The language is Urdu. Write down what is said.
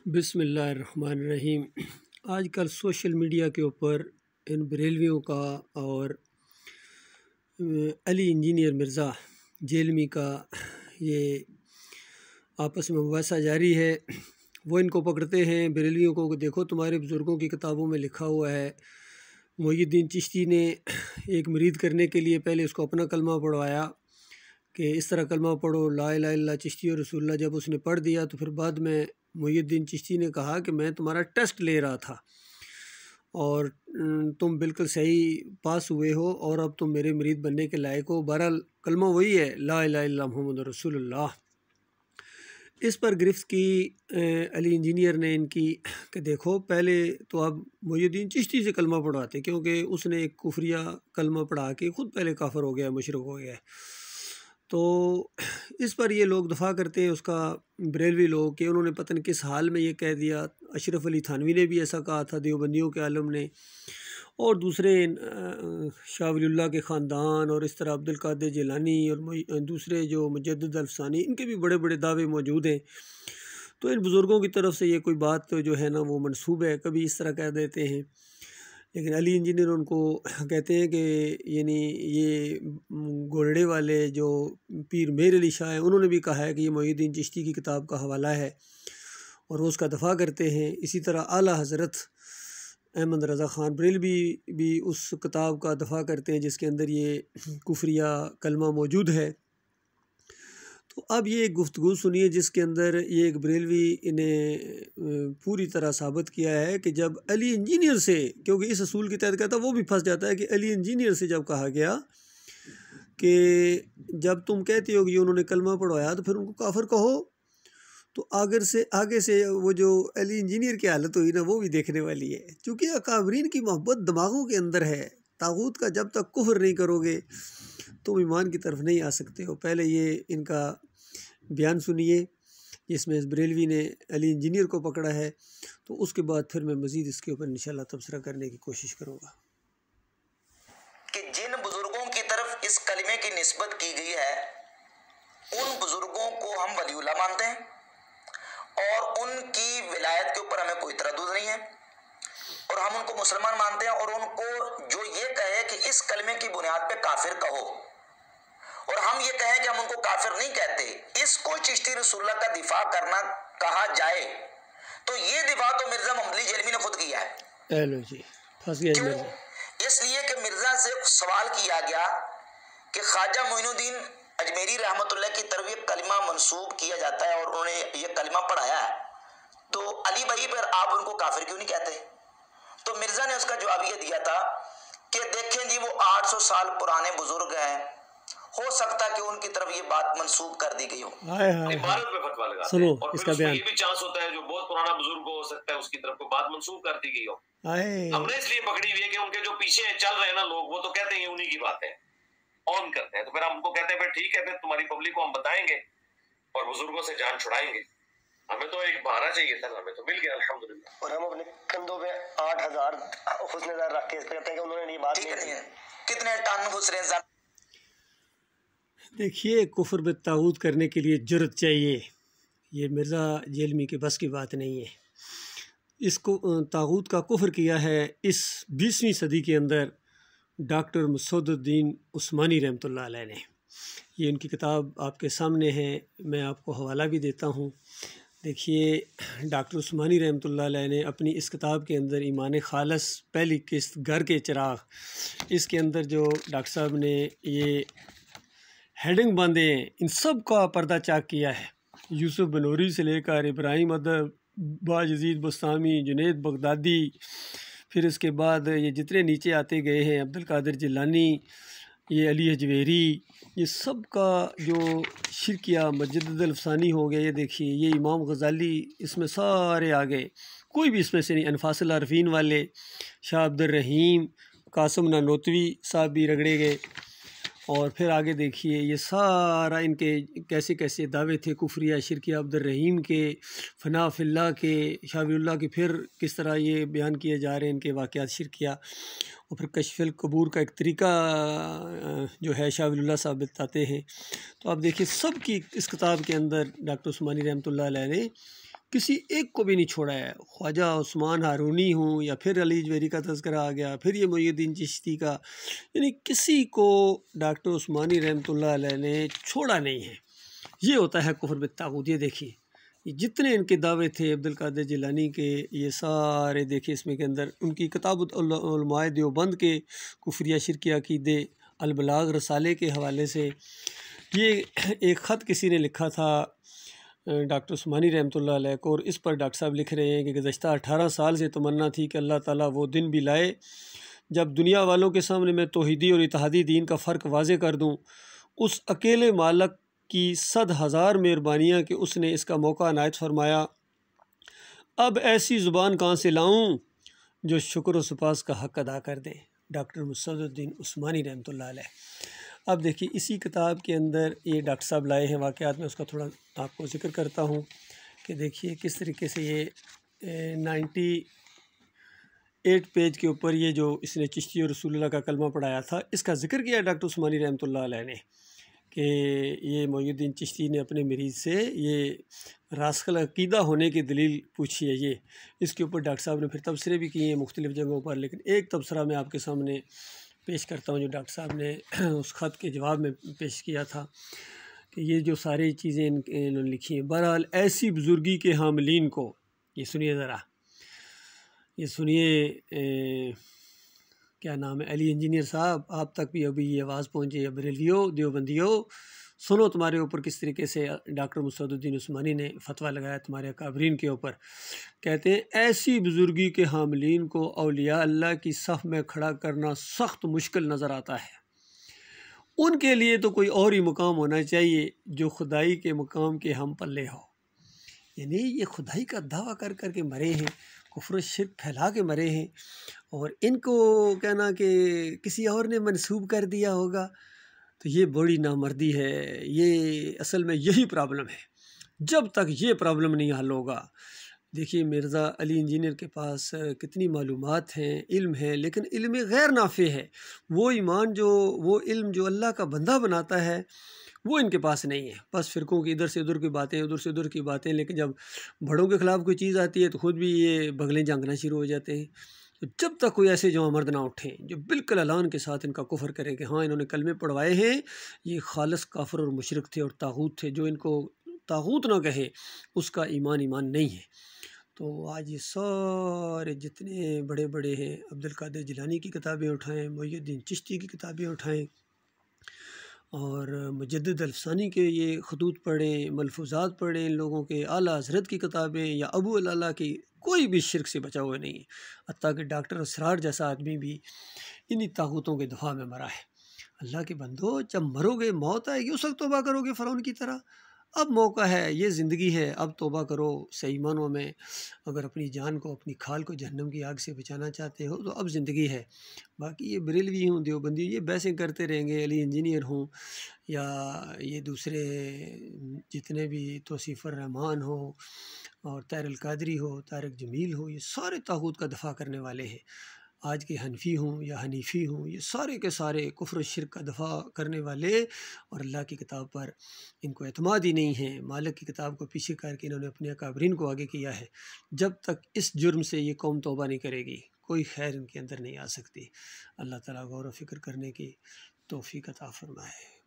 بسم اللہ الرحمن الرحیم۔ آج کل سوشل میڈیا کے اوپر ان بریلویوں کا اور علی انجینئر مرزا جیلمی کا یہ آپس میں مباحثہ جاری ہے۔ وہ ان کو پکڑتے ہیں بریلویوں کو کہ دیکھو تمہارے بزرگوں کی کتابوں میں لکھا ہوا ہے۔ محی الدین چشتی نے ایک مرید کرنے کے لیے پہلے اس کو اپنا کلمہ پڑھوایا کہ اس طرح کلمہ پڑھو لا الہ الا اللہ چشتی اور رسول اللہ۔ جب اس نے پڑھ دیا تو پھر بعد میں محی الدین چشتی نے کہا کہ میں تمہارا ٹیسٹ لے رہا تھا اور تم بالکل صحیح پاس ہوئے ہو اور اب تم میرے مرید بننے کے لائق ہو۔ بہرحال کلمہ وہی ہے لا الہ الا اللہ محمد رسول اللہ۔ اس پر گرفت کی علی انجینئر نے ان کی کہ دیکھو پہلے تو اب محی الدین چشتی سے کلمہ پڑھواتے کیونکہ اس نے ایک کفریہ کلمہ پڑھا کے خود پہلے کافر ہو گیا، مشرک ہو گیا۔ تو اس پر یہ لوگ دفاع کرتے ہیں اس کا، بریلوی لوگ، کہ انہوں نے پتہ نہیں کس حال میں یہ کہہ دیا۔ اشرف علی تھانوی نے بھی ایسا کہا تھا، دیوبندیوں کے عالم نے، اور دوسرے شاہ ولی اللہ کے خاندان اور اس طرح عبد القادر جیلانی اور دوسرے جو مجدد الفسانی، ان کے بھی بڑے بڑے دعوے موجود ہیں۔ تو ان بزرگوں کی طرف سے یہ کوئی بات جو ہے نا وہ منسوب ہے، کبھی اس طرح کہہ دیتے ہیں۔ لیکن علی انجینئر ان کو کہتے ہیں کہ یعنی یہ گولڑے والے جو پیر میر علی شاہ ہیں انہوں نے بھی کہا ہے کہ یہ محی الدین چشتی کی کتاب کا حوالہ ہے اور وہ اس کا دفاع کرتے ہیں۔ اسی طرح اعلیٰ حضرت احمد رضا خان بریلوی بھی اس کتاب کا دفاع کرتے ہیں جس کے اندر یہ کفریہ کلمہ موجود ہے۔ تو اب یہ ایک گفتگو سنیے جس کے اندر یہ ایک بریلوی نے پوری طرح ثابت کیا ہے کہ جب علی انجینئر سے، کیونکہ اس اصول کے تحت کہتا وہ بھی پھنس جاتا ہے کہ علی انجینئر سے جب کہا گیا کہ جب تم کہتے ہو کہ انہوں نے کلمہ پڑھوایا تو پھر ان کو کافر کہو، تو آگے سے وہ جو علی انجینئر کی حالت ہوئی نا وہ بھی دیکھنے والی ہے۔ چونکہ اکابرین کی محبت دماغوں کے اندر ہے، طاغوت کا جب تک کفر نہیں کرو گے تم ایمان کی طرف نہیں آ سکتے ہو۔ پہلے یہ ان کا بیان سنیے جس میں اس بریلوی نے علی انجینئر کو پکڑا ہے، تو اس کے بعد پھر میں مزید اس کے اوپر انشاءاللہ تبصرہ کرنے کی کوشش کروں گا۔ کہ جن بزرگوں کی طرف اس کلمے کی نسبت کی گئی ہے ان بزرگوں کو ہم ولی اللہ مانتے ہیں اور ان کی ولایت کے اوپر ہمیں کوئی تردد نہیں ہے اور ہم ان کو مسلمان مانتے ہیں، اور ان کو جو یہ کہے کہ اس کلمے کی بنیاد پہ کافر کہو اور ہم یہ کہیں کہ ہم ان کو کافر نہیں کہتے، اس کو چشتی رسول اللہ کا دفاع کرنا کہا جائے تو یہ دفاع تو مرزا محمد علی جیلمی نے خود کیا ہے۔ جی پھنس گیا کیوں؟ مرزا۔ اس لیے کہ مرزا سے سوال کیا گیا کہ خواجہ معین الدین اجمیری رحمۃ اللہ کی طرف یہ کلمہ منسوب کیا جاتا ہے اور انہوں نے یہ کلمہ پڑھایا ہے، تو علی بھائی پر آپ ان کو کافر کیوں نہیں کہتے؟ تو مرزا نے اس کا جواب یہ دیا تھا کہ دیکھیں جی وہ 800 سال پرانے بزرگ ہیں، ہو سکتا کہ ان کی طرف یہ بات منسوب کر دی گئی ہو۔ عبارت پہ فتویٰ لگاتے ہیں سنو اور اس پھر کا اس میں بیان۔ یہ بھی چانس ہوتا ہے جو بہت پرانا بزرگ ہو سکتا ہے اس کی طرف کوئی بات منسوب کر دی گئی ہو۔ ہم نے اس لیے پکڑی ہوئی ہے کہ ان کے جو پیچھے چل رہے ہیں نا لوگ، وہ تو کہتے ہیں یہ انہی کی باتیں آن کرتے ہیں، تو پھر ہم ان کو کہتے ہیں پھر ٹھیک ہے، پھر تمہاری پبلک کو ہم بتائیں گے اور بزرگوں سے جان چھڑائیں گے۔ ہمیں تو ایک بہانہ چاہیے تھا، ہمیں تو مل گیا الحمدللہ، اور ہم اپنے کندھوں پہ 8000 حسن زن رکھ کے اس پہ کہتے ہیں کہ انہوں نے یہ بات ٹھیک ہے، کتنے ٹن حسن زن۔ دیکھیے کفر بالطاغوت کرنے کے لیے جرأت چاہیے، یہ مرزا جیلمی کے بس کی بات نہیں ہے۔ اس کو طاغوت کا کفر کیا ہے اس 20ویں صدی کے اندر ڈاکٹر مسعود الدین عثمانی رحمۃ اللہ علیہ نے۔ یہ ان کی کتاب آپ کے سامنے ہے، میں آپ کو حوالہ بھی دیتا ہوں۔ دیکھیے ڈاکٹر عثمانی رحمۃ اللہ علیہ نے اپنی اس کتاب کے اندر ایمان خالص پہلی قسط گھر کے چراغ، اس کے اندر جو ڈاکٹر صاحب نے یہ ہیڈنگ باندھے ہیں ان سب کا پردہ چاک کیا ہے، یوسف بنوری سے لے کر ابراہیم ادب، باجزید بستامی، جنید بغدادی، پھر اس کے بعد یہ جتنے نیچے آتے گئے ہیں عبد القادر جیلانی، یہ علی حجویری، یہ سب کا جو شرکیہ مجدد الفسانی ہو گیا، یہ دیکھیے یہ امام غزالی، اس میں سارے آ گئے، کوئی بھی اس میں سے نہیں، انفاس العارفین والے، شاہ عبد الرحیم، قاسم نانوتوی صاحب بھی رگڑے گئے، اور پھر آگے دیکھیے یہ سارا ان کے کیسے کیسے دعوے تھے کفریہ شرکیہ، عبد الرحیم کے، فنا فی اللہ کے، شاہ ولی اللہ کے، پھر کس طرح یہ بیان کیے جا رہے ہیں ان کے واقعات شرکیہ، اور پھر کشف القبور کا ایک طریقہ جو ہے شاہ ولی اللہ صاحب بتاتے ہیں۔ تو آپ دیکھیے سب کی اس کتاب کے اندر ڈاکٹر عثمانی رحمۃ اللہ علیہ نے کسی ایک کو بھی نہیں چھوڑا ہے، خواجہ عثمان ہارونی ہوں یا پھر علی جویری کا تذکرہ آ گیا، پھر یہ محی الدین چشتی کا، یعنی کسی کو ڈاکٹر عثمانی رحمۃ اللہ علیہ نے چھوڑا نہیں ہے۔ یہ ہوتا ہے کفر بالطاغوت۔ یہ دیکھیے یہ جتنے ان کے دعوے تھے عبد القادر جیلانی کے، یہ سارے دیکھیے اس میں کے اندر ان کی کتاب علماء دیوبند کے کفریہ شرکی عقیدے البلاغ رسالے کے حوالے سے، یہ ایک خط کسی نے لکھا تھا ڈاکٹر عثمانی رحمۃ اللہ علیہ کو، اور اس پر ڈاکٹر صاحب لکھ رہے ہیں کہ گزشتہ 18 سال سے تمنا تھی کہ اللہ تعالیٰ وہ دن بھی لائے جب دنیا والوں کے سامنے میں توحیدی اور اتحادی دین کا فرق واضح کر دوں۔ اس اکیلے مالک کی 100,000 مہربانیاں کہ اس نے اس کا موقع عنایت فرمایا۔ اب ایسی زبان کہاں سے لاؤں جو شکر و سپاس کا حق ادا کر دے۔ ڈاکٹر مسعود الدین عثمانی رحمۃ اللہ علیہ۔ اب دیکھیے اسی کتاب کے اندر یہ ڈاکٹر صاحب لائے ہیں واقعات، میں اس کا تھوڑا آپ کو ذکر کرتا ہوں کہ دیکھیے کس طریقے سے یہ 98 پیج کے اوپر یہ جو اس نے چشتی اور رسول اللہ کا کلمہ پڑھایا تھا، اس کا ذکر کیا ڈاکٹر عثمانی رحمۃ اللہ علیہ نے کہ یہ محی الدین چشتی نے اپنے مریض سے یہ راسخ العقیدہ ہونے کی دلیل پوچھی ہے۔ یہ اس کے اوپر ڈاکٹر صاحب نے پھر تبصرے بھی کیے ہیں مختلف جگہوں پر، لیکن ایک تبصرہ میں آپ کے سامنے پیش کرتا ہوں جو ڈاکٹر صاحب نے اس خط کے جواب میں پیش کیا تھا کہ یہ جو ساری چیزیں انہوں نے لکھی ہیں۔ بہرحال ایسی بزرگی کے حاملین کو، یہ سنیے ذرا، یہ سنیے کیا نام ہے، علی انجینئر صاحب، آپ تک بھی ابھی یہ آواز پہنچی ہے، بریلویو دیوبندیو، سنو تمہارے اوپر کس طریقے سے ڈاکٹر مسعود الدین عثمانی نے فتویٰ لگایا تمہارے اکابرین کے اوپر۔ کہتے ہیں ایسی بزرگی کے حاملین کو اولیاء اللہ کی صف میں کھڑا کرنا سخت مشکل نظر آتا ہے۔ ان کے لیے تو کوئی اور ہی مقام ہونا چاہیے جو خدائی کے مقام کے ہم پلے ہو۔ یعنی یہ خدائی کا دعویٰ کر کر کے مرے ہیں، کفر و شرک پھیلا کے مرے ہیں، اور ان کو کہنا کہ کسی اور نے منسوب کر دیا ہوگا، تو یہ بڑی نامردی ہے۔ یہ اصل میں یہی پرابلم ہے۔ جب تک یہ پرابلم نہیں حل ہوگا، دیکھیے مرزا علی انجینئر کے پاس کتنی معلومات ہیں، علم ہے، لیکن علم غیر نافع ہے۔ وہ ایمان وہ علم جو اللہ کا بندہ بناتا ہے وہ ان کے پاس نہیں ہے۔ بس فرقوں کی ادھر سے ادھر کی باتیں، ادھر سے ادھر کی باتیں، لیکن جب بڑوں کے خلاف کوئی چیز آتی ہے تو خود بھی یہ بغلیں جھانکنا شروع ہو جاتے ہیں۔ تو جب تک کوئی ایسے جوان مرد نہ اٹھیں جو بالکل اعلان کے ساتھ ان کا کفر کریں کہ ہاں انہوں نے کلمے پڑھوائے ہیں، یہ خالص کافر اور مشرک تھے اور طاغوت تھے، جو ان کو طاغوت نہ کہے اس کا ایمان نہیں ہے۔ تو آج یہ سارے جتنے بڑے بڑے ہیں، عبد القادر جیلانی کی کتابیں اٹھائیں، محی الدین چشتی کی کتابیں اٹھائیں، اور مجدد الفسانی کے یہ خطوط پڑھیں، ملفوظات پڑھیں ان لوگوں کے، اعلیٰ حضرت کی کتابیں یا ابو العلا کی، کوئی بھی شرک سے بچا ہوا نہیں ہے۔ حتیٰ کہ ڈاکٹر اسرار جیسا آدمی بھی انہی طاغوتوں کے دفاع میں مرا ہے۔ اللہ کے بندو، جب مرو گے، موت آئے گی، اس وقت توبہ کرو گے فرعون کی طرح۔ اب موقع ہے، یہ زندگی ہے، اب توبہ کرو صحیح معنوں میں۔ اگر اپنی جان کو، اپنی کھال کو جہنم کی آگ سے بچانا چاہتے ہو تو اب زندگی ہے۔ باقی یہ بریلوی ہوں، دیوبندی، یہ بحثیں کرتے رہیں گے، علی انجینئر ہوں یا یہ دوسرے جتنے بھی توصیف الرحمان ہو اور طاہر القادری ہو، طارق جمیل ہو، یہ سارے طاغوت کا دفاع کرنے والے ہیں۔ آج کے حنفی ہوں یا حنیفی ہوں، یہ سارے کے سارے کفر و شرک کا دفاع کرنے والے، اور اللہ کی کتاب پر ان کو اعتماد ہی نہیں ہے۔ مالک کی کتاب کو پیچھے کر کے انہوں نے اپنے اکابرین کو آگے کیا ہے۔ جب تک اس جرم سے یہ قوم توبہ نہیں کرے گی، کوئی خیر ان کے اندر نہیں آ سکتی۔ اللہ تعالیٰ غور و فکر کرنے کی توفیق عطا فرمائے۔